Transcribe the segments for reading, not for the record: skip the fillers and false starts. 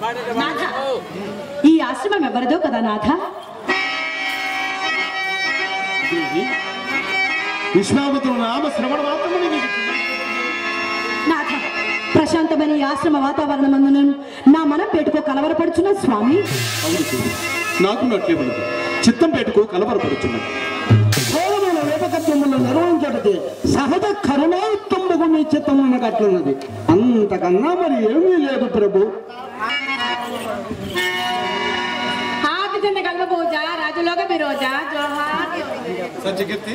నాథ, ఈ ఆశ్రమం ఎవరిదో కదా నాథ? విశ్వామిత్రుడు నామ శ్రవణ మాత్రమే నాథ, ప్రశాంతమైన ఈ ఆశ్రమ వాతావరణం అందును నా మనం పెట్టుకో కలవరపడుచున్న స్వామి. అవును చూడు, నాకు నట్లే ఉన్నది. చిత్తం పెట్టుకో కలవరపడుచున్నది. వేపకత్వములను నిర్వహించటది సహజ కరుణాయుక్తముకు మీ చిత్తమున కట్లున్నది. అంతకన్నా మరి ఏమీ లేదు ప్రభు. సత్యకీర్తి,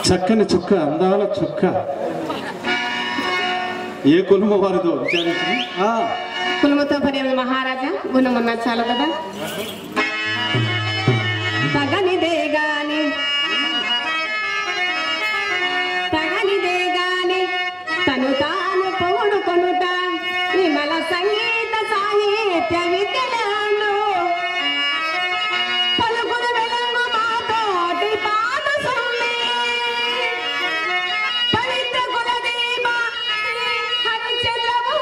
చక్కని చుక్క, అందాల చుక్క, ఏ కులమ వారితో విచారించి కులమతో పని మహారాజా గుణమన్నా చాలు కదా. తగనిదే గాని తను తాను పొగుడు కొనుట విమల సంగీత సాహిత్య విద్యలను పలుకులు వెలుగు మాతోటి పాద సొమ్మి పవిత్ర కులదీప హరిచంద్రము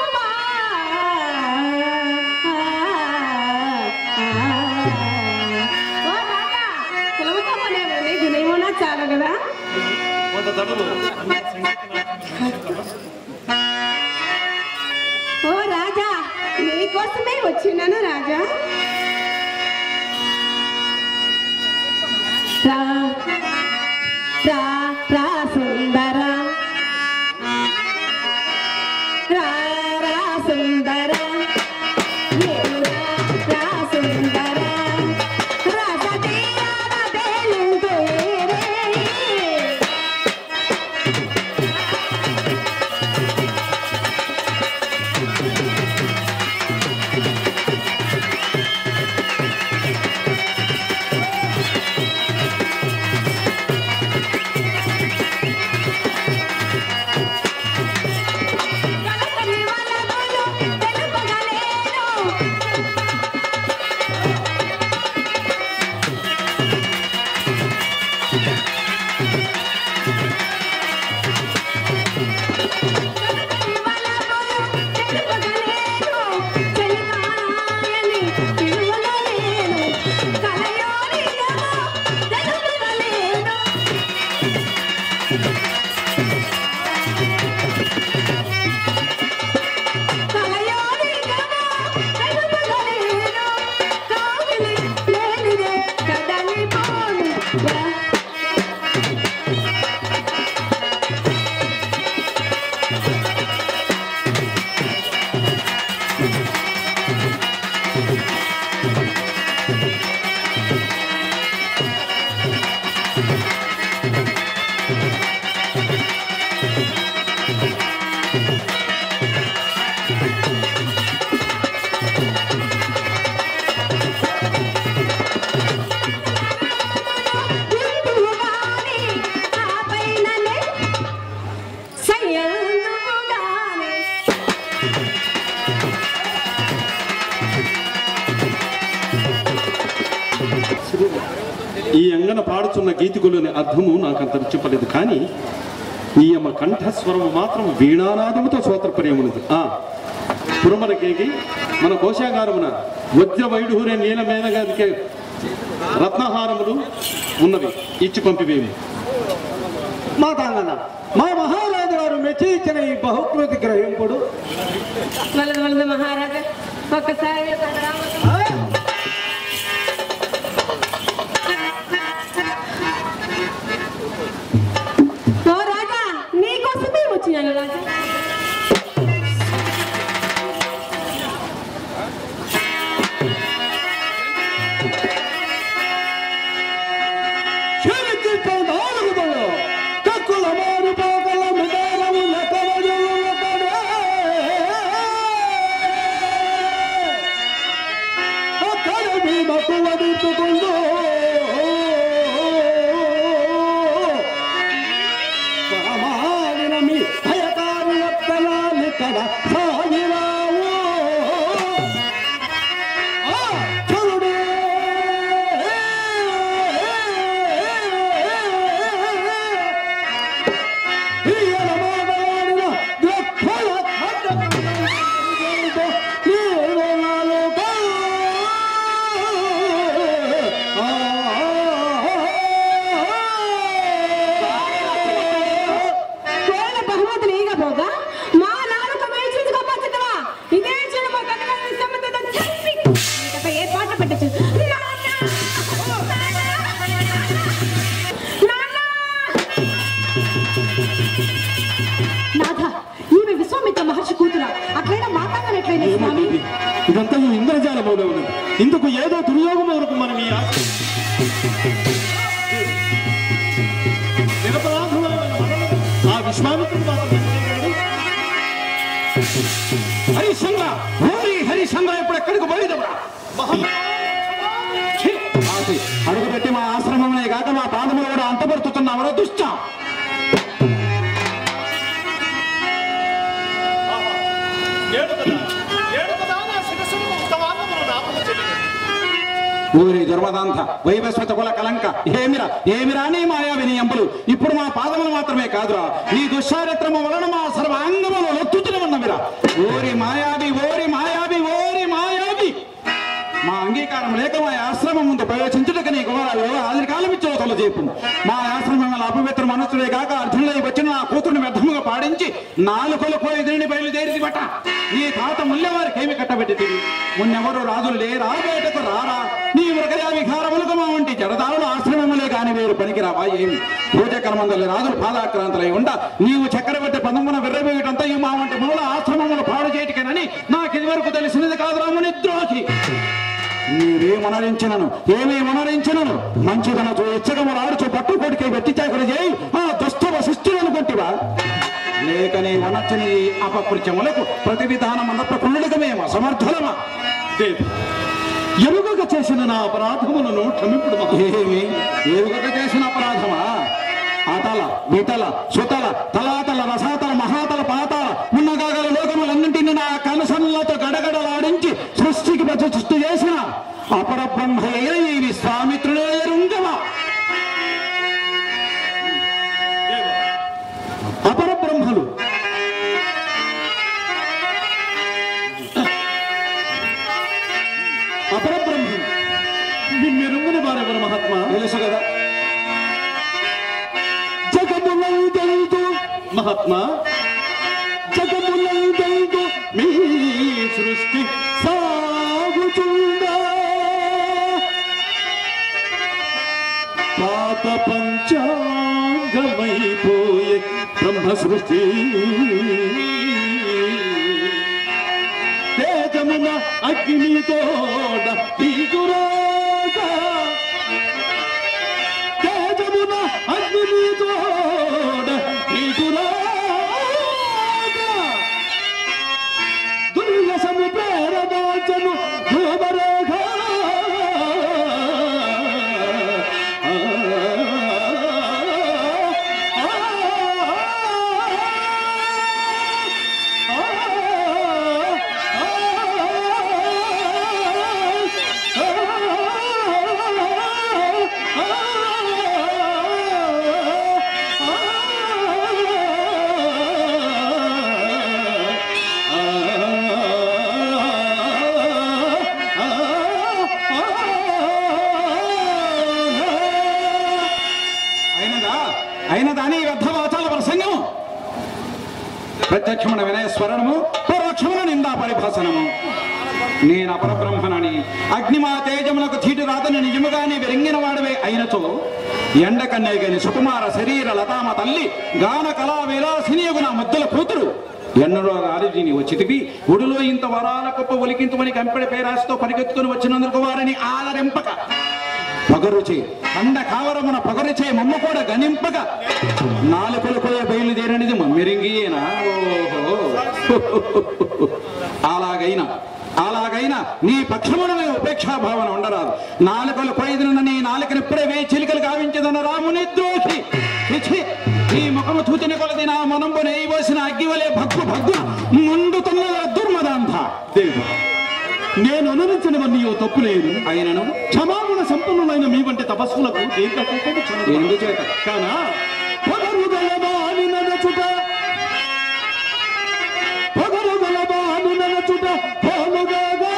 చాలు కదా. ఓ రాజా, నీకోసమే వచ్చినాను రాజా. రా రా రా సుందర, రా రా సుందర, రా సుందర, ఈ అంగన పాడుచున్న గీతికులోని అర్థము నాకంత చెప్పలేదు, కానీ ఈ అమ్మ కంఠస్వరము మాత్రం వీణానాదముతో శ్రోత్రప్రియమున్నది. పురమరకేగి మన కోశాగారమున వజ్ర వైఢూర్య నీల మేనగాదికే రత్నహారములు ఉన్నవి, ఇచ్చి పంపివేమి. మా తాంగన మా మహారాజు గారు మెచ్చి ఇచ్చిన ఈ బహుకృతి గ్రహింపుడు. వలదు వలదు మహారాజా, ఒక్కసారి రాజా, నీకోసమే వచ్చినాను రాజా. మహర్షి కూతురా అట్లయినా మాతాంగం ఎట్లయినా స్వామి? ఇదంతా ఈ ఇంద్రజాలములో ఉన్నది. ఇందుకు ఏదో దుర్యోగం వరకు మనం ఈ ఆ విశ్వామిత్రుడు హరిశ్చంద్ర హరిశ్చంద్ర ఇప్పుడు ఎక్కడికి పోయేదమ్మా? అడుగుపెట్టి మా ఆశ్రమమే కాక మా పాదములు కూడా అంతపరుతున్నావరో దుష్ట. ఊరి దుర్మదాంత వైవస్వత కుల కలంక ఏమిరా నీ మాయావిని ఎంపులు ఇప్పుడు మా పాదములు మాత్రమే కాదురా నీ దుశ్చారిత్రము వలన మా సర్వాంగములు లొత్తుతున్నవిరా. ఓరి మాయావి మా అంగీకారం లేక మా ఆశ్రమం ముందు ప్రవేశించుటకు నీ కుమారాలు ఆది కాలం ఇచ్చో తొల చెప్పు. మా ఆశ్రమం అపవిత్ర మనస్సులే కాక అర్జునులై వచ్చిన నా కూతురుని వ్యర్థముగా పాడించి నాలుకలు పోయి దీనిని బయలుదేరి బట్ట నీ తాత ముల్లెవారికి ఏమి కట్టబెట్టి మున్నెవరు రాజులు లేరా బయటకు రారా నీ మృగయా విహారములకు మా వంటి జడదారులు ఆశ్రమములే కాని వేరు పనికిరావా ఏమి పూజకర్మందలి రాజులు పాదాక్రాంతులై ఉండ నీవు చక్రవర్తి పదమున విర్రవేయటంతా ఈ మా వంటి మూల ఆశ్రమములు పాడు చేయటికనని నాకు ఇదివరకు తెలిసినది కాదు రాముని ద్రోహి. ఏమేమనరించినను మంచిదనతో ఎచ్చగములాడుచు పట్టు కొడికే వెట్టి చాకరి చేయి ఆ దుష్ట వశిష్ఠులనుకుంటివా లేక నీ వనచ్చని అపకృత్యములకు ప్రతి విధానమన్న పుణ్యుడికమేమో సమర్థులమా? ఎరుగక చేసిన నా అపరాధములను క్షమింపుడు. ఎరుగక చేసిన అపరాధమా? అతల వితల సుతల తలాతల రసాతల మహాతల పాతాల ఉన్నగాగల లోకములన్నింటినీ నా కనసన్లతో గడగడలాడించి సృష్టికి సృష్టి చేసిన అపర బ్రహ్మయ్య ఈ విశ్వామిత్రుడే ఎరుంగమా? అపర బ్రహ్మలు నిన్నెరుంగని వారెవరు మహాత్మా? తెలుసు కదా. మహాత్మా జగమునందు మీ సృష్టి సాగుచుందా పాత పంచాంగమైపోయే బ్రహ్మ సృష్టి తేజమున అగ్నితోడ తీగురాగా తేజమున అగ్నితోడ తీగురాగా దుర్యసము పేరదాచను ధూమరేఖ అయినదాని వ్యర్థవాచాల ప్రసంగము ప్రత్యక్షమున వినయ స్వరణము పరోక్షమున నిందా పరిభాసనము. నేను అపరబ్రహ్మనని అగ్నిమా తేజములకు చీటు రాదని నిజముగానే విరంగిన వాడవే అయినచో ఎండ కన్నేగని సుకుమార శరీర లతామ తల్లి గాన కళా విలాసినియగు నా ముద్దుల కూతురు ఎన్నడో రాజీని వచ్చితివి ఒడిలో ఇంత వరాల కుప్ప ఒలికింతుమని కంపెడి పేరాశతో పరిగెత్తుకుని వచ్చినందుకు వారిని ఆదరింపక పగరుచే అండ కావరమున పగరుచే మమ్మ కూడా గణింపక నాలుకలు పోయే బయలుదేరనిది మమ్మిరింగియేనా? ఓహో అలాగైనా నీ పక్షమున ఉపేక్షాభావన ఉండరాదు. నాలుకలు పోయిన నీ నాలుకని ఇప్పుడే వేయి చిలికలు గావించదన్న రాముని ద్రోహి. నీ ముఖము తూచిన కొలది నా మనంబు నెయ్యిపోసిన అగ్గివలే భగ్గు ముందుతున్న దుర్మదాంత. నేను అనురించినవన్నీ తప్పు లేదు. అయినను క్షమాగుణ సంపన్నులైన మీ వంటి తపస్సులకు ఎందుచేత కానా పొగరుగలబాని ననచుట పోలుగాగా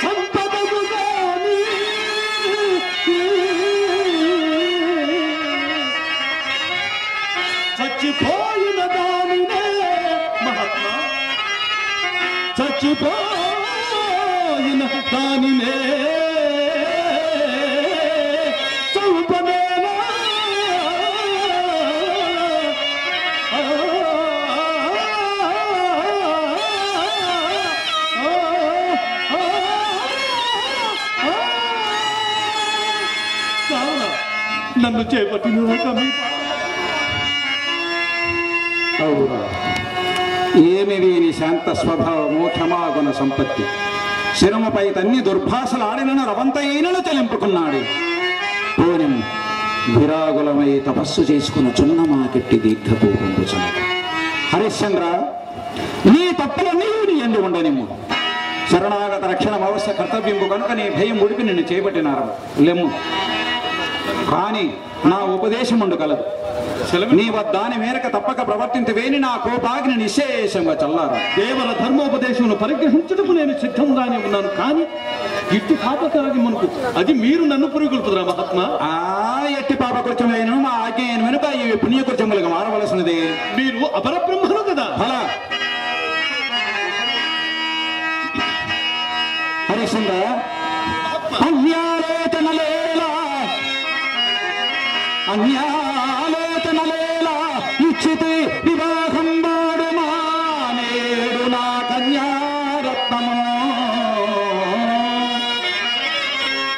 సంపదగు గాని వానినే చౌపనేనా నన్ను చేపట్టిన అవురా, ఏమి వీని శాంత స్వభావము క్షమాగుణ సంపత్తి. శిరముపై తన్ని దుర్భాషలాడినను రవంతైనను చెలింపుకున్నాడు. పోనిం విరాగులమై తపస్సు చేసుకున్న చున్నమాకెట్టి దీర్ఘకోపంబుచున్న హరిశ్చంద్ర, నీ తప్పులన్నీ నీ ఎందు ఉండనిమ్ము. శరణాగత రక్షణ అవశ్య కర్తవ్యంబు కనుక నీ భయం ఉడిపి నిన్ను చేపట్టినారు లెమ్ము. కానీ నా ఉపదేశం ఉండు కలదు. నీ వద్దాని మేరకు తప్పక ప్రవర్తించవేని నా కోపాగ్ని నిశేషంగా చల్లారు. కేవల ధర్మోపదేశమును పరిగ్రహించుటకు నేను సిద్ధంగానే ఉన్నాను. కానీ ఇట్టి పాపకారి మనకు అది మీరు నన్ను పురుగులుపుదురా మహాత్మా? ఎట్టి పాపకృత్యమైన మా ఆజ్ఞ వెనుక ఇవి పుణ్యకృత్యములుగా మారవలసినది. మీరు అపరబ్రహ్మను కదా. అలా హరిశ్చంద్ర, అన్యాలోచనలేలా ఇచ్చితే వివాహం వాడుమా నేడు నా కన్యారత్నము.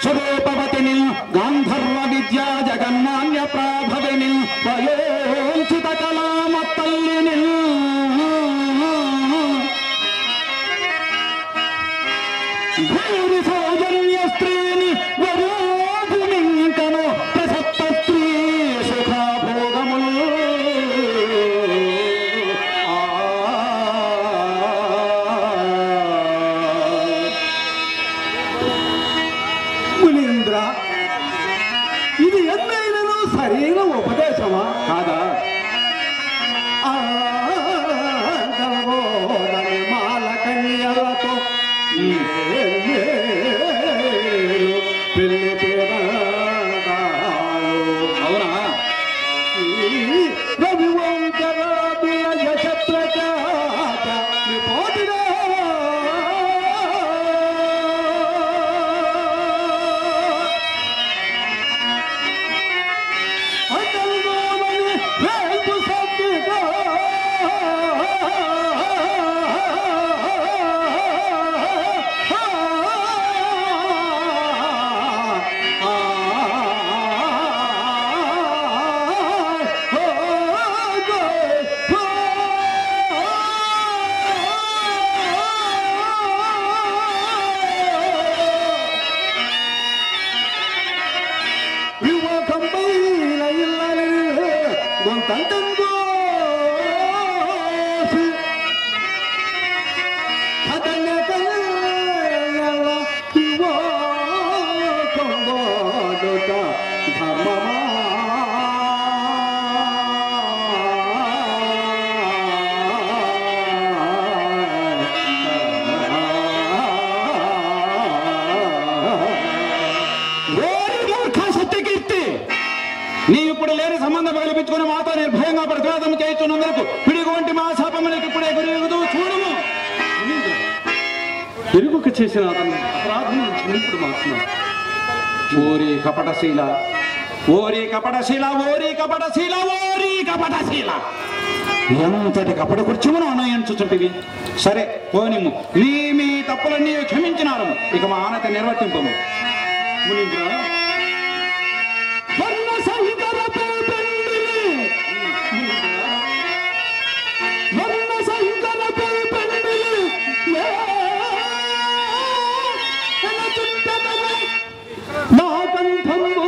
స్వరూపవతిని గాంధర్వ విద్యా జగన్మాన్య ప్రాభవిని వయోచిత కళామ తల్లిని భూరి సౌజన్య స్త్రీని వరోధినింకను ప్రసక్త స్త్రీ సుఖభోగములు. మునీంద్ర, ఇది ఎన్నైనను సరైన ఉపదేశమా కాదా? మాల కన్యలతో పెళ్లి అవునా? రవివంకరాభిల యశప్రజాత నిపోటిగా అతల్లోమని వేల్పు సత్తుగా నీవిప్పుడు లేని సంబంధం కల్పించుకుని మాతో నిర్భయంగా ప్రతివాదం చేస్తున్నందుకు పిడుగు వంటి మా శాపములకు ఇప్పుడే గురిగుతూ చూడము. పెరుగుక చేసిన అతను అపరాధం ఇప్పుడు మాట్లాడు. ఓరి కపటశీల, ఓరి కపటశీల, ఓరి కపటశీల, ఓరి కపటశీల, ఎంతటి కపట కూర్చుమను అన్నయించుచుంటివి. సరే పోనిము, మీ తప్పులన్నీ క్షమించినారు. ఇక మా ఆనత నిర్వర్తింపము. మునీంద్ర, నా కంఠంబు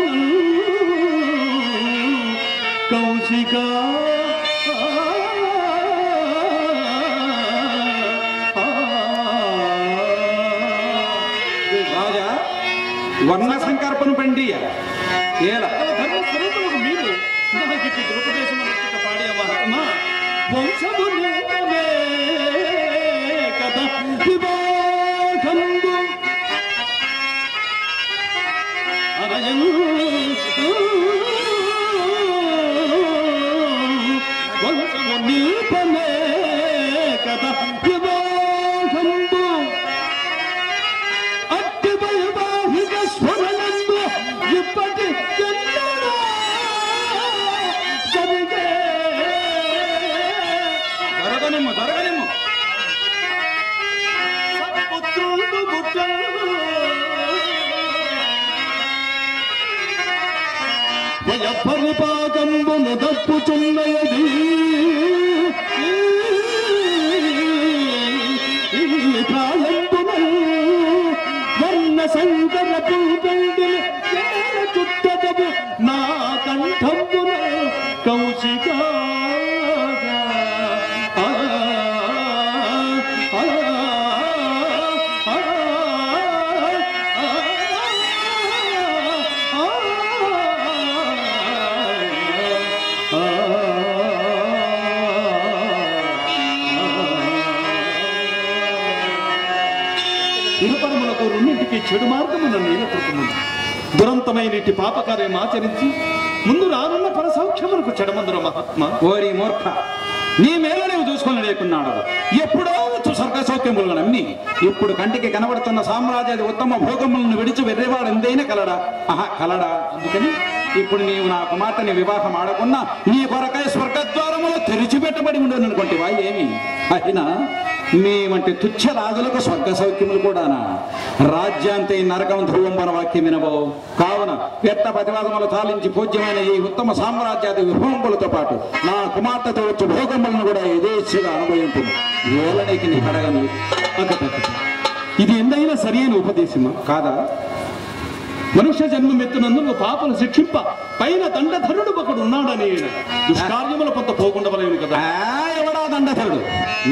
కౌశిక రాజా, వర్ణ సంకల్పన పండి ఏలా ధర్మస్వరూపులకు మీరు నాకిట్టి ద్రుపదేశం పాడే మహాత్మా వంశము నేతమే కదా వివాహంబు అనయం వంశము నిల్పమే కదా వివాహంబు అట్టి పరిపాకంబును దప్పుచున్నది ప్రాయంబున వర్ణ సంకర పూపెండు చుట్టదము నా కంఠంబున కౌశిక ఇరుపరములకు రెండింటికి చెడు మార్గమున నీలకృతమును దురంతమైన ఇట్టి పాపకార్యం ఆచరించి ముందు రానున్న పరసౌఖ్యములకు చెడమందుర మహాత్మ. ఓరి మూర్ఖ, నీ మేలు నీవు చూసుకొని లేకున్నాడు. ఎప్పుడో స్వర్గ సౌఖ్యములు నమ్మి ఇప్పుడు కంటికి కనబడుతున్న సామ్రాజ్యాది ఉత్తమ భోగములను విడిచి వెర్రేవాడు ఎంతైనా కలడా? కలడా? అందుకని ఇప్పుడు నీవు నా కుమార్తెని వివాహం ఆడకున్నా నీ కొరకై స్వర్గద్వారములో తెరిచిపెట్టబడి ఉండను అనుకుంటేవా ఏమి? అయినా మీ వంటి తుచ్చ రాజులకు స్వర్గ సౌఖ్యములు కూడానా? రాజ్యాంతే నరకం ధ్రువంబన వాక్యం వినబో. కావున వ్యర్థ ప్రతివాదములు తాలించి పూజ్యమైన ఈ ఉత్తమ సామ్రాజ్యాది విభవంబులతో పాటు నా కుమార్తెతో వచ్చే భోగములను కూడా యథేచ్ఛగా అనుభవింపు. ఏలనికి నీ కడగను. ఇది ఎందైనా సరైన ఉపదేశమా కాదా? మనుష్య జన్మమెత్తునందుకు పాపను శిక్షింప పైన దండధరుడు ఒకడు ఉన్నాడని దుష్కార్యముల పొంత పోకుండవలేను కదా. ఎవడా దండధరుడు?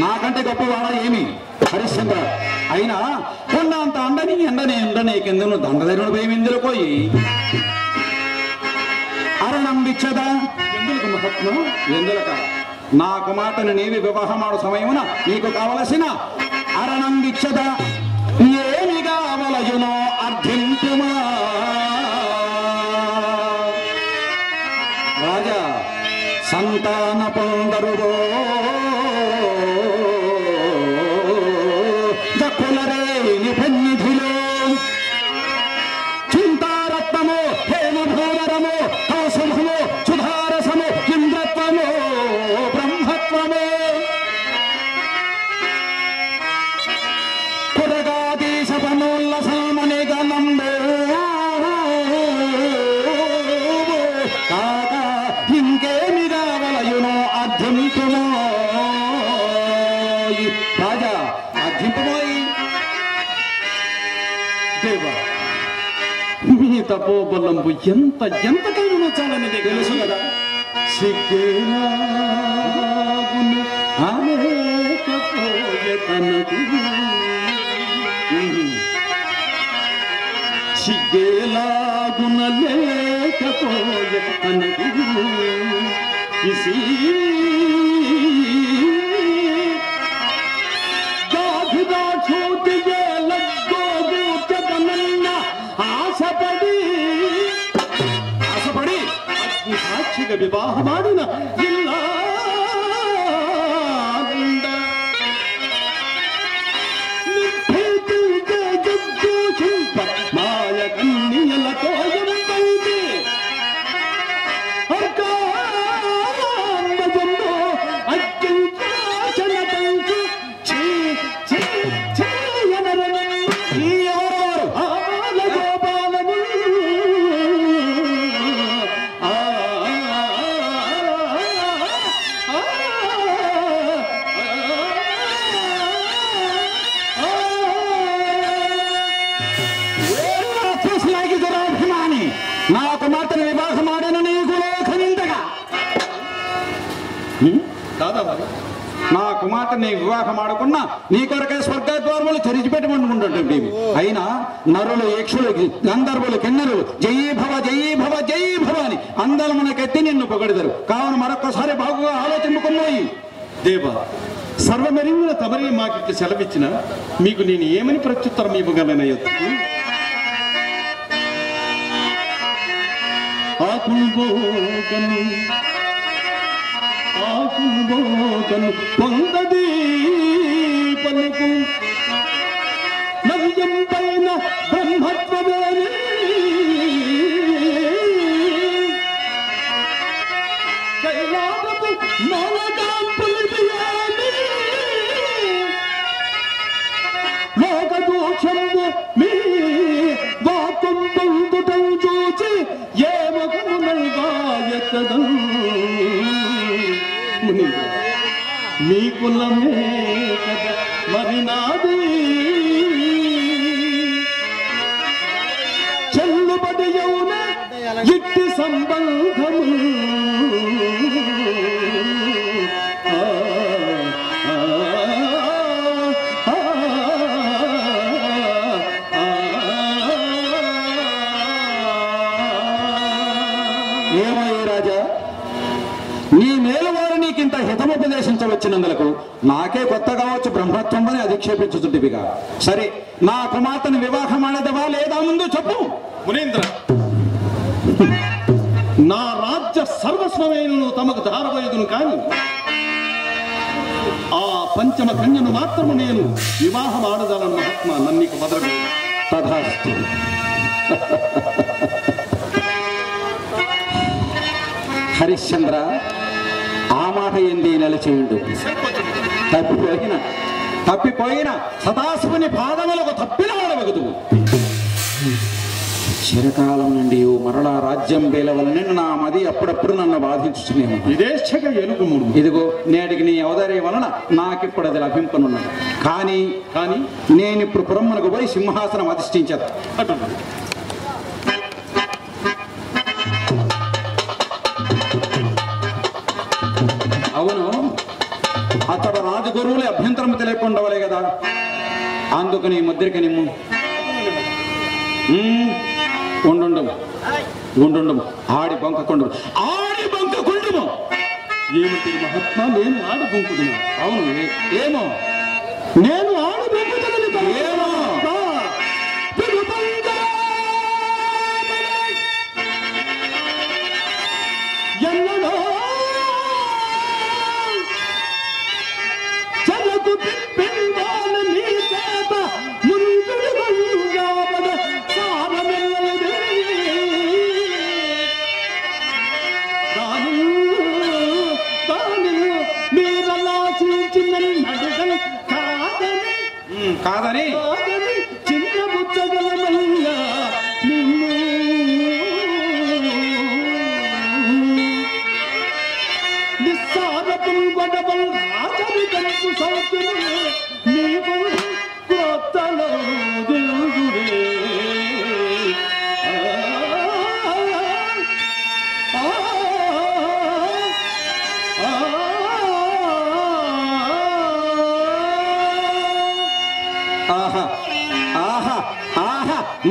నాకంటే గొప్పవాడా ఏమి? హరిశ్చంద్ర, అయినా కొండంత అండని ఎండనే కిందను దండధరుడు భయమిందులు పోయి అరణం విచ్చదా ఎందుకు మహాత్మ? ఎందులక నా కుమార్తెను నీవి వివాహమాడు సమయమున నీకు కావలసిన అరణం విచ్చదా ఏమి కావలయునో అర్థింపుమా. రాజా సంతాన పొందరుగో దక్కులరేని పెన్నిధిలో చింతారత్నము హేమభూరము కౌశలము సుధారసము ఇంద్రత్వము బ్రహ్మత్వము కురగాదీశపనోల్లసమని గణంబే కాక ఇంకేమి కావలయునో అర్థింపుమో. రాజా అర్థింపుమోయి. దేవా, మీ తపోబలంబు ఎంతకైనా చాలని తెలుసు కదా. సిగ్గేలాగున లేకపోయే తనకు సిగ్గేలాగున లేకపోయే తనకు ఇసి ఆశపడి సాక్షిగా వివాహమాడిన ఇలా మాయ కన్యలతో ఎంతైతే నా కుమార్తెను వివాహం ఆడిన నీకు లోకనిందగా కాదా మరి? నా కుమార్తెని వివాహం ఆడుకున్నా నీ కొరకే స్వర్గద్వారములు తెరిచిపెట్టమంటుంటే అయినా నరులు యక్షులు గంధర్వులు కిన్నరులు జయీ భవ జయీ భవ జయీ భవ అని అందరమునకెత్తి నిన్ను పొగడతారు. కావున మరొక్కసారి బాగుగా ఆలోచించుకున్నాయి. దేవా, సర్వమెరిగిన తమరి మాకి సెలవిచ్చిన మీకు నేను ఏమని ప్రత్యుత్తరం ఇవ్వగలనయ్యొద్దు? ఆకుల్బోకను పొందది పలుకు నవ్యం పైన బ్రహ్మత్వమేని కైలాసపు మూలకాంపులిపియాని లోకదోషము మీ వాక్యం పొందుటం చూచి ఏ ముఖము నల్గా కులమే కదా మరి నాది చెల్లుబడి యౌన ఇట్టి సంబంధము ఏమయ్య రాజా, నీ మేలువారు నీకింత హితముపదేశించవచ్చినందులకు నాకే కొత్త కావచ్చు బ్రహ్మత్వం అని అధిక్షేపించుతుంటివిగా. సరే, నా కుమార్తెను వివాహం ఆడదవా లేదా ముందు చెప్పు. మునీంద్ర, నా రాజ్య సర్వస్వమేను తమకు ధారవయుదును కాని ఆ పంచమ కన్యను మాత్రము నేను వివాహం ఆడదాలను మహాత్మా నన్నికి మొదలు. తథాస్తు. హరిశ్చంద్ర, ఆ మాట ఏంది నిలిచేయుండు. తప్పిపోయిన సదాశివుని పాదములకు తప్పిన వాడవగదు. చిరకాలం నుండి మరలా రాజ్యం వేలవలని నా మది అప్పుడప్పుడు నన్ను బాధించుతున్నాము. విదేశగా ఎలుగుముడు. ఇదిగో నేటికి నీ అవతారం వలన నాకిప్పుడు అది లభింపనున్నది. కానీ నేనిప్పుడు పురమ్మనకు పోయి సింహాసనం అధిష్ఠించదు. అవును, అతడు రాజగురువులే అభ్యంతరం తెలియకుండవలే కదా. అందుకు నీ ముద్రిక నిమ్ము. ఉండు ఆడి బొంకకుండు ఏమిటి మహాత్మా, నేను ఆడు బొంకుతున్నా? అవును, ఏమో నేను ఆడు బొంకుతున్నా. ఏమో కాదని చిన్న బుచ్చగలమయ్యా నిన్ను నిస్సారపు గొడవల్ రాజని కనుకు సౌతులు నీవు కొత్తలో దేవుడే.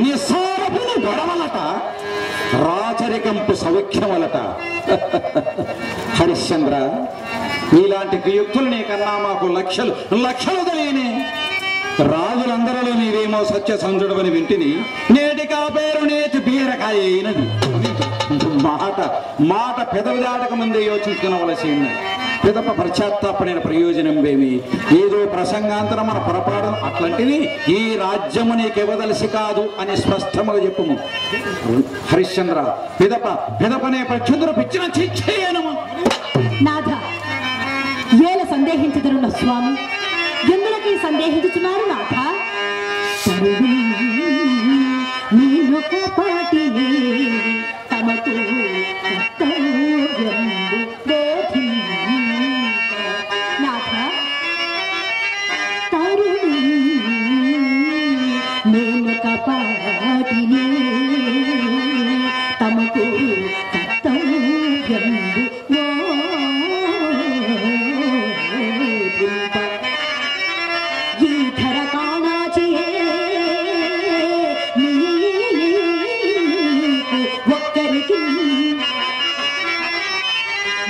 నిస్సారపుని గొడవలట, రాచరికంపు సౌఖ్యమలట. హరిశ్చంద్ర, నీలాంటి యుక్తులు నీకన్నా మాకు లక్షలు తెలియని. రాజులందరిలో నీవేమో సత్యసంధుడు అని వింటిని. నేటికా పేరు నేతి బీరకాయ అయినది. మాట పెదవి దాటక ముందే యోచించుకునవలసి ఉన్నది. పిదప పశ్చాత్తాపడిన ప్రయోజనం ఏమి? ఏదో ప్రసంగాంతరం మన పొరపాటు అట్లాంటిది ఈ రాజ్యము నీకెవదలసి కాదు అని స్పష్టముగా చెప్పుము. హరిశ్చంద్ర, పిదపనే ప్రత్యుందరు పిచ్చిన చిచ్చేయనము. నాథ, ఏల సందేహించదరున్న స్వామి, ఎందులకి సందేహించుచున్నారు నాథ? నీనొక పాటిని తమకు నాథ, తరుణి నేనొక పాటిని తమకు కర్తవ్యం ఈ ధర కాణాచియే ఒక్కరికి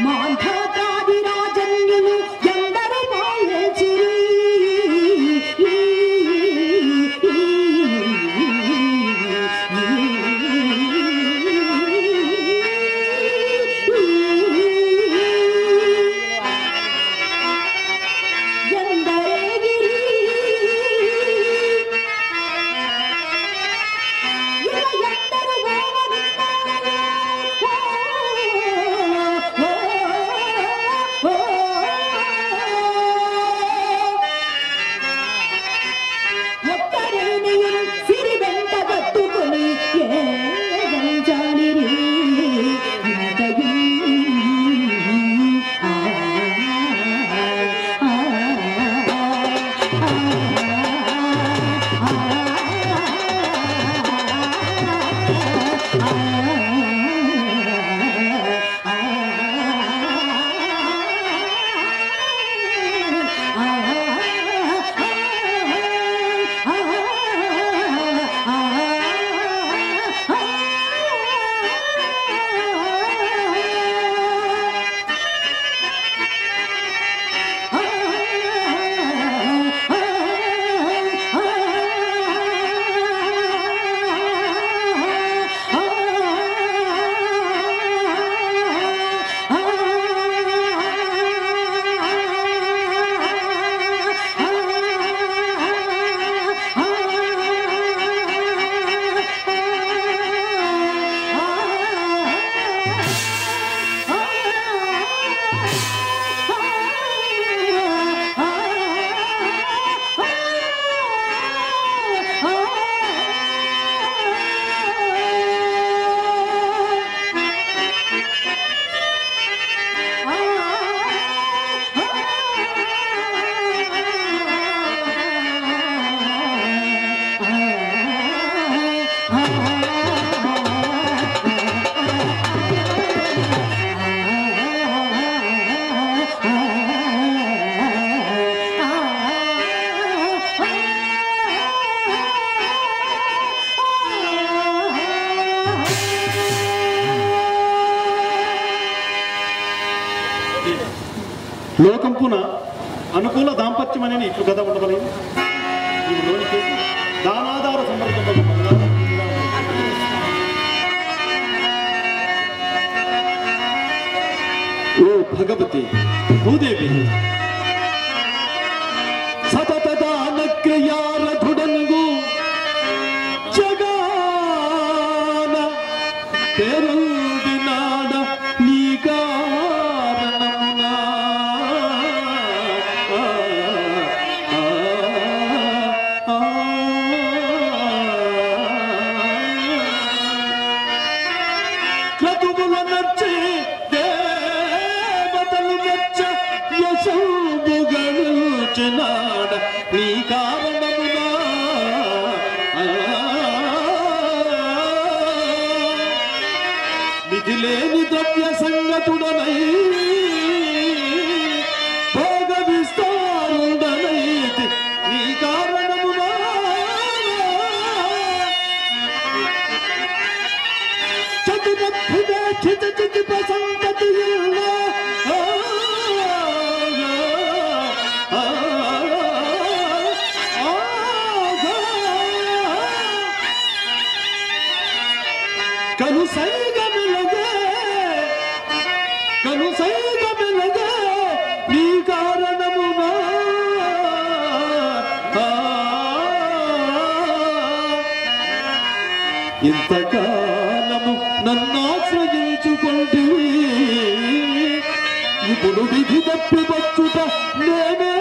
మాంధాతాది రాజన్యులు ఎందరు పాలించిరి. ఆ లోకంపున అనుకూల దాంపత్యం అనేది ఇట్లు కదా ఉండవలేదు. ఈ లోనికి దానాధార సందర్భంలో ఓ భగవతి భూదేవి సతత దాన క్రియారథుడంగు జగాన పెరుదినాడ నీ కారణమునా క్రతువుల నచ్చే దేవతలు మెచ్చ యశోబుగను చెనాడ నీ కారణమునా విధిలేని ద్రవ్య సంగతుడనై భోగ విస్తారుడనైతి నీ కారణమునా చతురద్భుత చితి ప్రసంగతి కను సైగమిలగే నీ కారణమునా ఇంతకాలము నన్నాశ్రయించుకుంటివి ఇప్పుడు విధి తప్పి వచ్చుట నేనే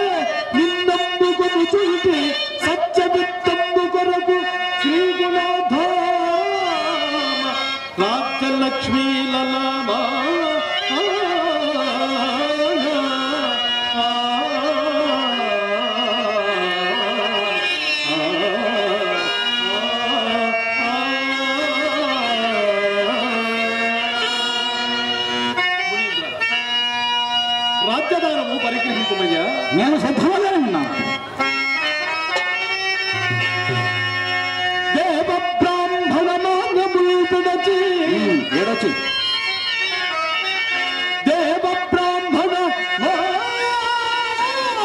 నిన్నమ్ముకొనుచుంటి సత్యవిత్తమ్ము కొరకు శ్రీగుణాధామ రాజ్యలక్ష్మీ లలామా రాజ్యదానము పరిగ్రహించుమయ్యా. నేను సిద్ధంగానే ఉన్నాను. దేవ బ్రాహ్మణ మాన్యములు విడచి దేవ బ్రాహ్మణ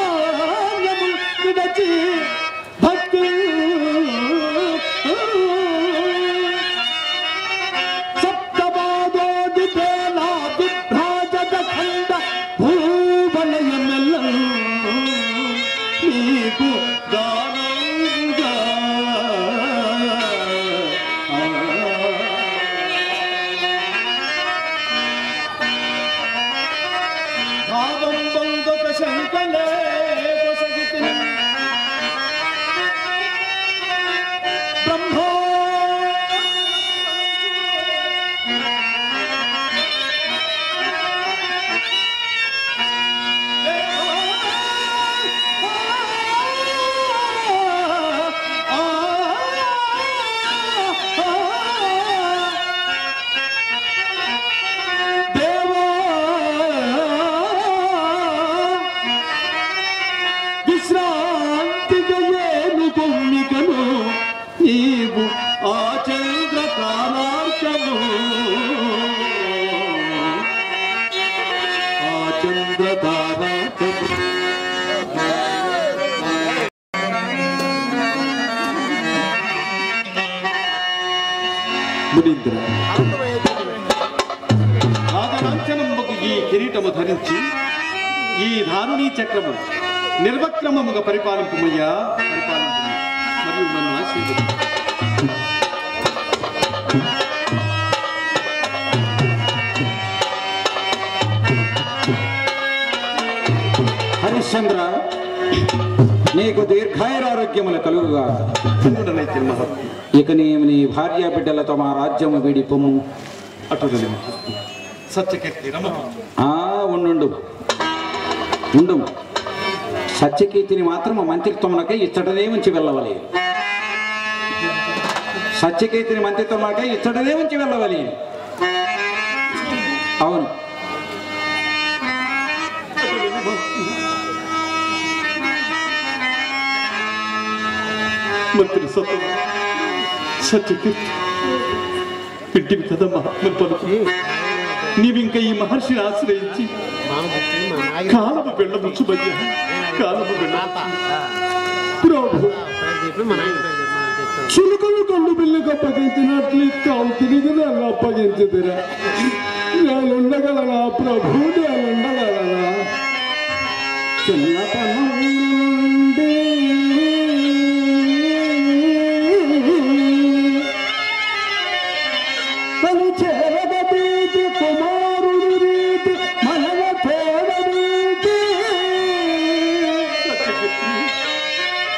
మాన్యములు విడచి భక్తి సప్తపాదోది పేలా విభ్రాజత ఖండ భూవలయమెల్ల నీకు దానంగా భావం బంధక శంకలే కొసగితి బ్రహ్మో విశ్రాంతిగా ఏను కొమ్మికను నీవు ఆ చంద్ర తారార్కము ఆ చంద్ర తారార్కము మునీంద్ర రాజలాంఛనముకు ఈ కిరీటము ధరించి ఈ ధారుణీ చక్రము నిర్వక్రమముగా పరిపాలింపుమయ్యా పరిపాలింపు మరియు నన్ను ఆశీర్వదించు. హరిశ్చంద్ర, నీకు దీర్ఘాయురారోగ్యములు కలుగుగా. ఇక నీవు నీ భార్య బిడ్డలతో మా రాజ్యము వీడి పొమ్ము. అటులని సత్యకీర్తి రమ ఉండు ఉండు. సత్యకీర్తిని మాత్రము మంత్రిత్వమునకై ఇచ్చటనే ఉంచి వెళ్ళవలి. సత్యకీర్తిని మంత్రిత్వమునకై ఇచ్చటనే ఉంచి వెళ్ళవలి. అవును. మంత్రి సత్యకీర్తి పిట్టివి కదా మహాత్మ పలుకు. నీవింక ఈ మహర్షిని ఆశ్రయించి కాలము వెళ్ళవచ్చు భయ్య, కాలము వెళ్ళవచ్చు. ప్రభు చిలుకలు కళ్ళు బిల్లుకు అప్పగించినట్లు కావు తిరిగి నన్ను అప్పగించదురా. నేనుండగలనా ప్రభు, నేనుండగలనా? చిన్నతనం నుండి తను చేరదీతి కుమారుడు రీతి మనల తోడనీతి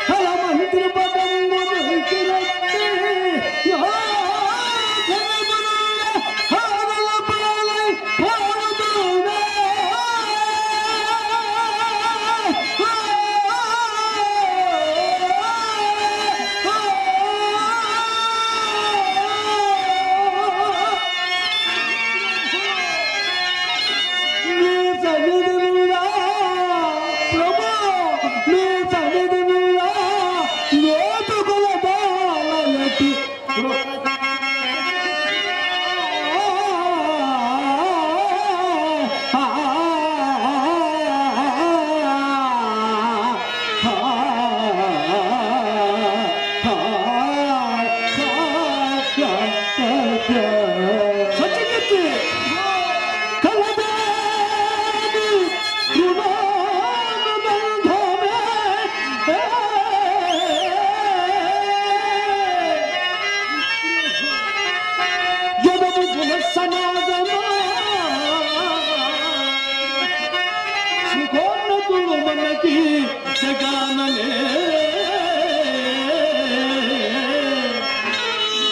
తల మంత్రి పదము దొరికినట్టే మనకి జగాననే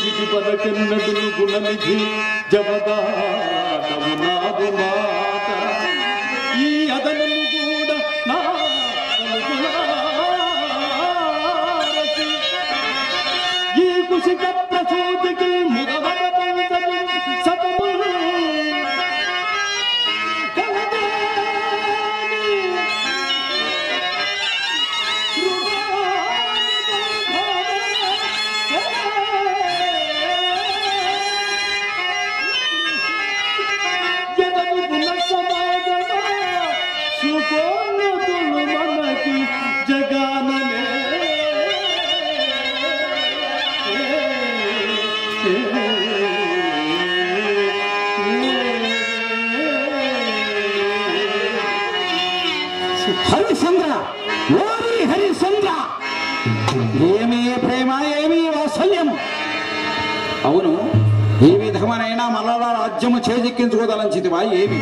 ఇది పదకెన్నడును గుణనిధి జవదానము నాదు మాట ఈ అదనము కూడా నా ఈ కుశిక ప్రసూతికి ముదవద పంచము సతము మనకి జగాననే హరిశ్చంద్ర, ఓరి హరిశ్చంద్ర, ఏమీ ప్రేమ, ఏమీ వాత్సల్యం. అవును, ఈ విధమనైనా మరల రాజ్యము చేజిక్కించుకోదలంచితివా? ఏమి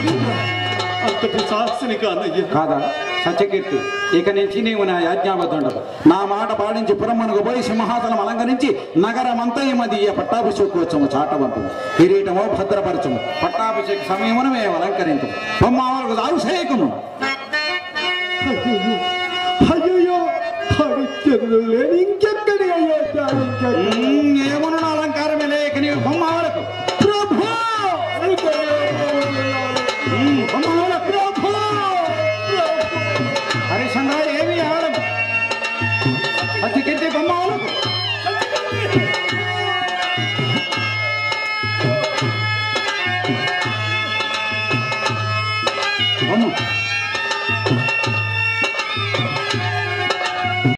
అంతటి శాస్త్రి కాదయ్యా. కాదా సత్యకీర్తి, ఇక నుంచి నీవు నా యాజ్ఞాబద్ధుండవు. నా మాట పాటించి పురమ్మనకు పోయి సింహాసనం అలంకరించి నగరమంతయమదీయ పట్టాభిషేకోత్సవము చాటవంతుము, కిరీటమో భద్రపరచము, పట్టాభిషేక సమయమును మేము అలంకరించము, బొమ్మకు దారుసేయకము. అయ్యో హరిశ్చంద్రుడు లేని ఇంకెక్కడి అయ్యో ఏమను అలంకారమే లేక నీవు బొమ్మలకు హరిశ్చంద్ర ఏమి ఆడం అతికెట్టి బొమ్మలకు బొమ్మ